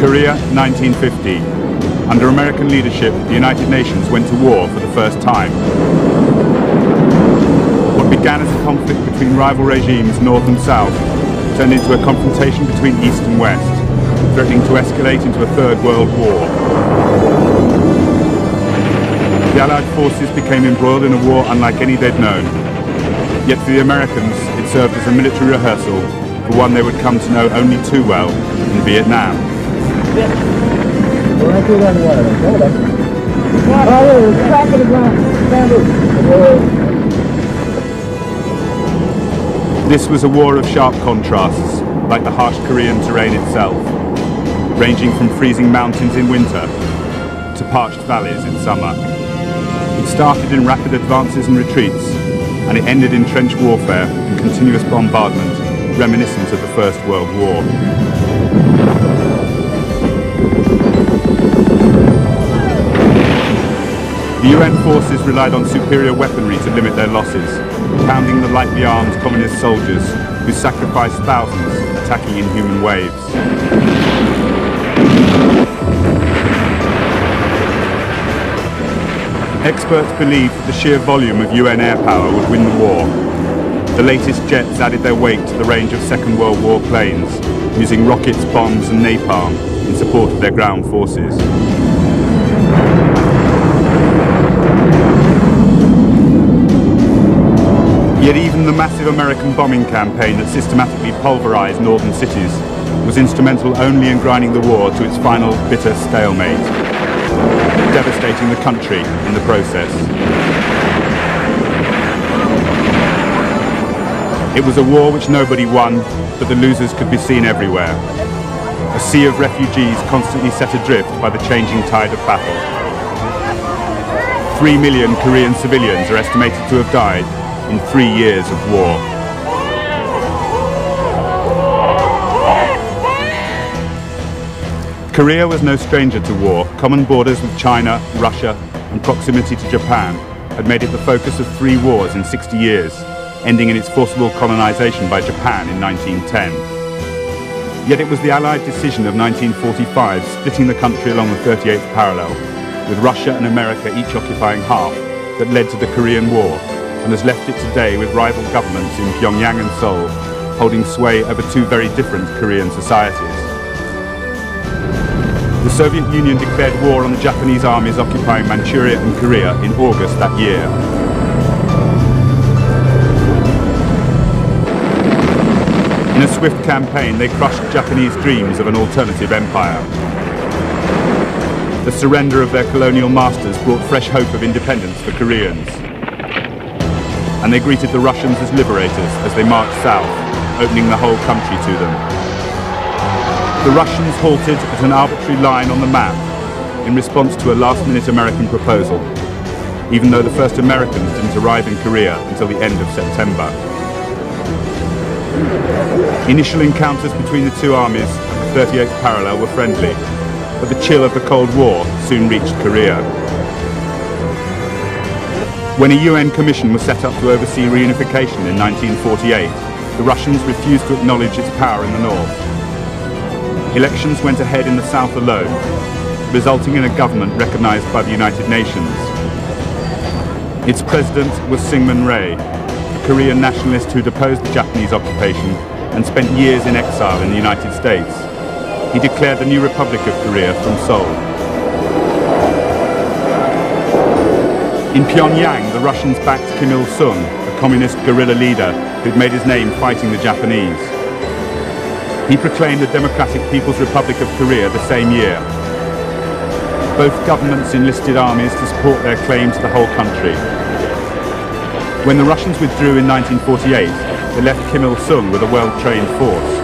Korea, 1950. Under American leadership, the United Nations went to war for the first time. What began as a conflict between rival regimes, North and South, turned into a confrontation between East and West, threatening to escalate into a Third World War. The Allied forces became embroiled in a war unlike any they'd known. Yet for the Americans, it served as a military rehearsal for one they would come to know only too well in Vietnam. This was a war of sharp contrasts, like the harsh Korean terrain itself, ranging from freezing mountains in winter to parched valleys in summer. It started in rapid advances and retreats, and it ended in trench warfare and continuous bombardment, reminiscent of the First World War. The UN forces relied on superior weaponry to limit their losses, pounding the lightly armed communist soldiers who sacrificed thousands, attacking in human waves. Experts believed that the sheer volume of UN air power would win the war. The latest jets added their weight to the range of Second World War planes, using rockets, bombs and napalm in support of their ground forces. Yet even the massive American bombing campaign that systematically pulverized northern cities was instrumental only in grinding the war to its final bitter stalemate, devastating the country in the process. It was a war which nobody won, but the losers could be seen everywhere. A sea of refugees constantly set adrift by the changing tide of battle. 3 million Korean civilians are estimated to have died in 3 years of war. Korea was no stranger to war. Common borders with China, Russia, and proximity to Japan had made it the focus of 3 wars in 60 years, ending in its forcible colonization by Japan in 1910. Yet it was the Allied decision of 1945, splitting the country along the 38th parallel, with Russia and America each occupying half, that led to the Korean War, and has left it today with rival governments in Pyongyang and Seoul, holding sway over 2 very different Korean societies. The Soviet Union declared war on the Japanese armies occupying Manchuria and Korea in August that year. In a swift campaign, they crushed Japanese dreams of an alternative empire. The surrender of their colonial masters brought fresh hope of independence for Koreans. And they greeted the Russians as liberators as they marched south, opening the whole country to them. The Russians halted at an arbitrary line on the map in response to a last-minute American proposal, even though the first Americans didn't arrive in Korea until the end of September. Initial encounters between the 2 armies at the 38th parallel were friendly, but the chill of the Cold War soon reached Korea. When a UN commission was set up to oversee reunification in 1948, the Russians refused to acknowledge its power in the north. Elections went ahead in the south alone, resulting in a government recognized by the United Nations. Its president was Syngman Rhee, a Korean nationalist who opposed the Japanese occupation and spent years in exile in the United States. He declared the new Republic of Korea from Seoul. In Pyongyang, the Russians backed Kim Il-sung, a communist guerrilla leader who'd made his name fighting the Japanese. He proclaimed the Democratic People's Republic of Korea the same year. Both governments enlisted armies to support their claim to the whole country. When the Russians withdrew in 1948, they left Kim Il-sung with a well-trained force.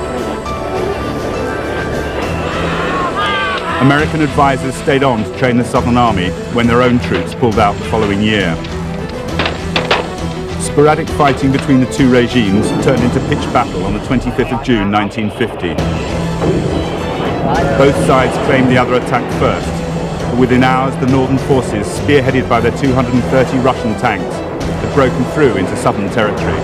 American advisors stayed on to train the Southern Army when their own troops pulled out the following year. Sporadic fighting between the 2 regimes turned into pitched battle on the 25th of June 1950. Both sides claimed the other attacked first, but within hours the northern forces, spearheaded by their 230 Russian tanks, had broken through into southern territory.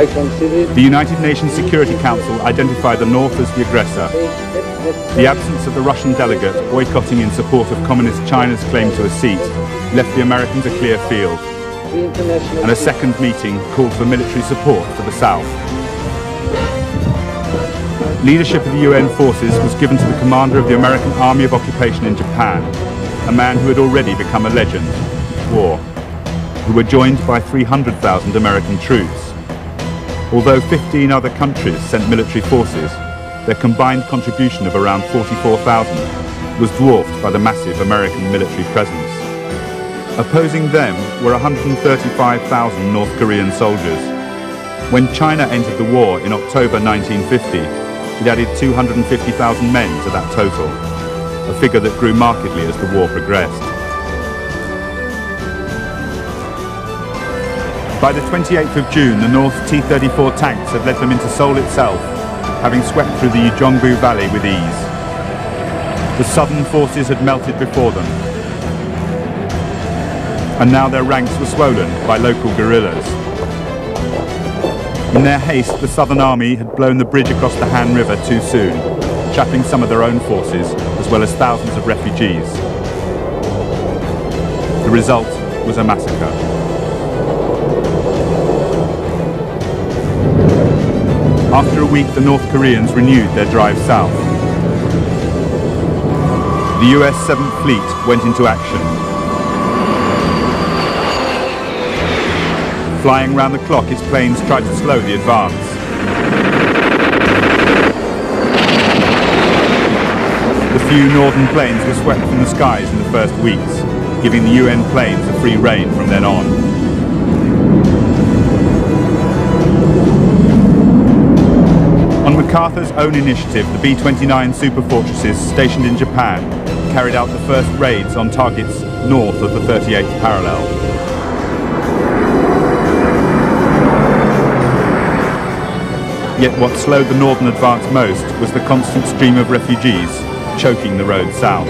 I consider The United Nations Security Council identified the North as the aggressor. The absence of the Russian delegate boycotting in support of Communist China's claim to a seat left the Americans a clear field, and a second meeting called for military support for the South. Leadership of the UN forces was given to the commander of the American Army of Occupation in Japan, a man who had already become a legend, War, who were joined by 300,000 American troops. Although 15 other countries sent military forces, their combined contribution of around 44,000 was dwarfed by the massive American military presence. Opposing them were 135,000 North Korean soldiers. When China entered the war in October 1950, it added 250,000 men to that total, a figure that grew markedly as the war progressed. By the 28th of June, the North's T-34 tanks had led them into Seoul itself, having swept through the Ujeongbu Valley with ease. The Southern forces had melted before them, and now their ranks were swollen by local guerrillas. In their haste, the Southern Army had blown the bridge across the Han River too soon, trapping some of their own forces, as well as thousands of refugees. The result was a massacre. After a week, the North Koreans renewed their drive south. The US 7th Fleet went into action. Flying round the clock, its planes tried to slow the advance. The few northern planes were swept from the skies in the first weeks, giving the UN planes a free rein from then on. On MacArthur's own initiative, the B-29 superfortresses stationed in Japan carried out the first raids on targets north of the 38th parallel. Yet what slowed the northern advance most was the constant stream of refugees choking the road south.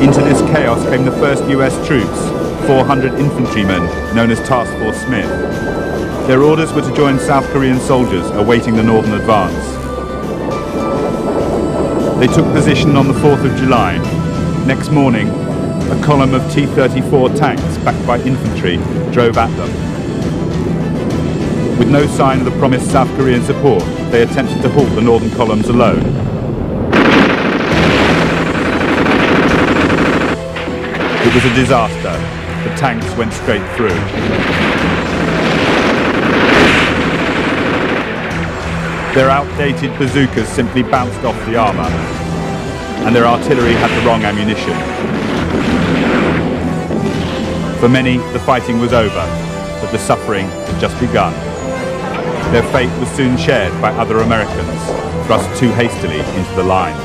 Into this chaos came the first US troops, 400 infantrymen known as Task Force Smith. Their orders were to join South Korean soldiers awaiting the northern advance. They took position on the 4th of July. Next morning, a column of T-34 tanks backed by infantry drove at them. With no sign of the promised South Korean support, they attempted to halt the northern columns alone. It was a disaster. The tanks went straight through. Their outdated bazookas simply bounced off the armour, and their artillery had the wrong ammunition. For many, the fighting was over, but the suffering had just begun. Their fate was soon shared by other Americans, thrust too hastily into the line.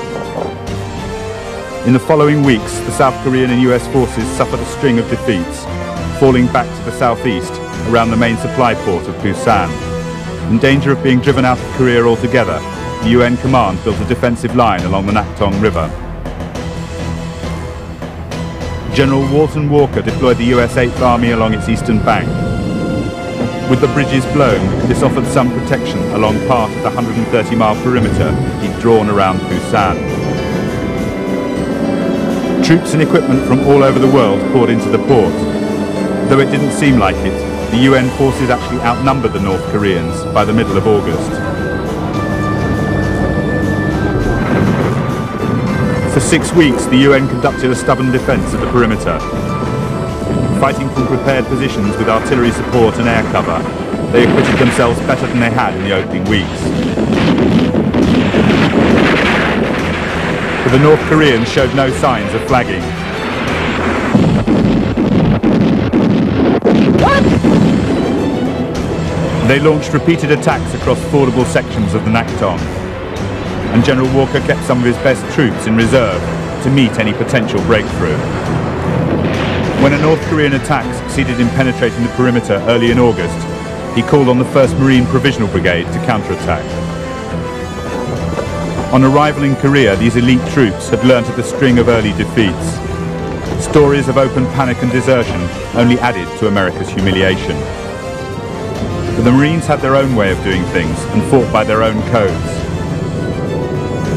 In the following weeks, the South Korean and US forces suffered a string of defeats, falling back to the southeast around the main supply port of Busan. In danger of being driven out of Korea altogether, the UN command built a defensive line along the Nakdong River. General Walton Walker deployed the US 8th Army along its eastern bank. With the bridges blown, this offered some protection along part of the 130-mile perimeter he'd drawn around Busan. Troops and equipment from all over the world poured into the port. Though it didn't seem like it, the UN forces actually outnumbered the North Koreans by the middle of August. For 6 weeks, the UN conducted a stubborn defence of the perimeter. Fighting from prepared positions with artillery support and air cover, they acquitted themselves better than they had in the opening weeks. But the North Koreans showed no signs of flagging. They launched repeated attacks across fordable sections of the Nakdong, and General Walker kept some of his best troops in reserve to meet any potential breakthrough. When a North Korean attack succeeded in penetrating the perimeter early in August, he called on the 1st Marine Provisional Brigade to counterattack. On arrival in Korea, these elite troops had learnt of the string of early defeats. Stories of open panic and desertion only added to America's humiliation. But the Marines had their own way of doing things and fought by their own codes.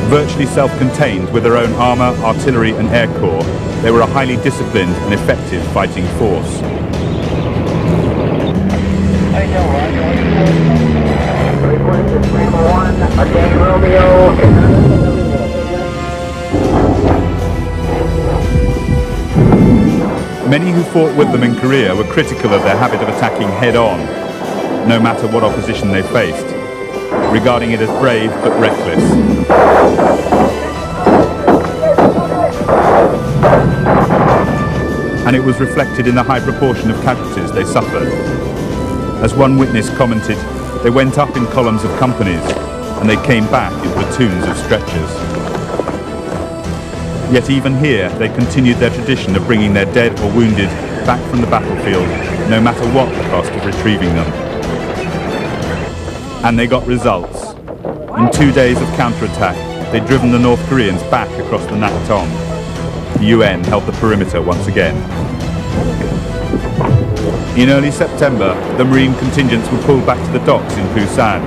Virtually self-contained with their own armour, artillery and air corps, they were a highly disciplined and effective fighting force. Many who fought with them in Korea were critical of their habit of attacking head-on, no matter what opposition they faced, regarding it as brave but reckless. And it was reflected in the high proportion of casualties they suffered. As one witness commented, they went up in columns of companies and they came back in platoons of stretchers. Yet even here, they continued their tradition of bringing their dead or wounded back from the battlefield, no matter what the cost of retrieving them. And they got results. In 2 days of counterattack, they'd driven the North Koreans back across the Naktom. The UN held the perimeter once again. In early September, the Marine contingents were pulled back to the docks in Busan.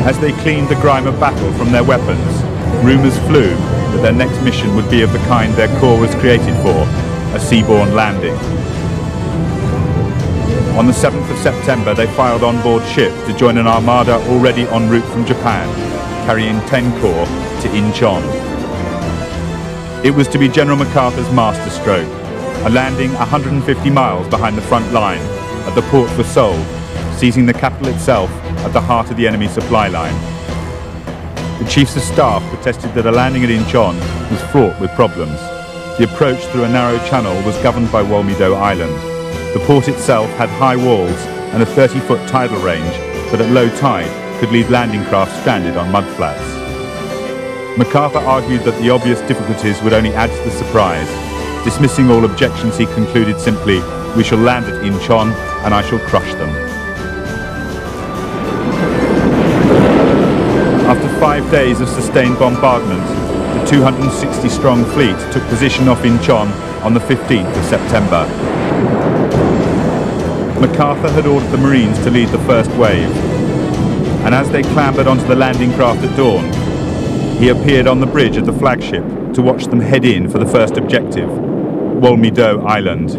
As they cleaned the grime of battle from their weapons, rumours flew that their next mission would be of the kind their corps was created for, a seaborne landing. On the 7th of September, they filed on board ship to join an armada already en route from Japan, carrying 10 corps to Incheon. It was to be General MacArthur's masterstroke, a landing 150 miles behind the front line at the port for Seoul, seizing the capital itself at the heart of the enemy supply line. The chiefs of staff protested that a landing at Incheon was fraught with problems. The approach through a narrow channel was governed by Wolmi-do Island. The port itself had high walls and a 30-foot tidal range that at low tide could leave landing craft stranded on mudflats. MacArthur argued that the obvious difficulties would only add to the surprise. Dismissing all objections, he concluded simply, "We shall land at Incheon and I shall crush them." After 5 days of sustained bombardment, the 260-strong fleet took position off Incheon on the 15th of September. MacArthur had ordered the Marines to lead the first wave, and as they clambered onto the landing craft at dawn, he appeared on the bridge of the flagship to watch them head in for the first objective, Wolmi-do Island.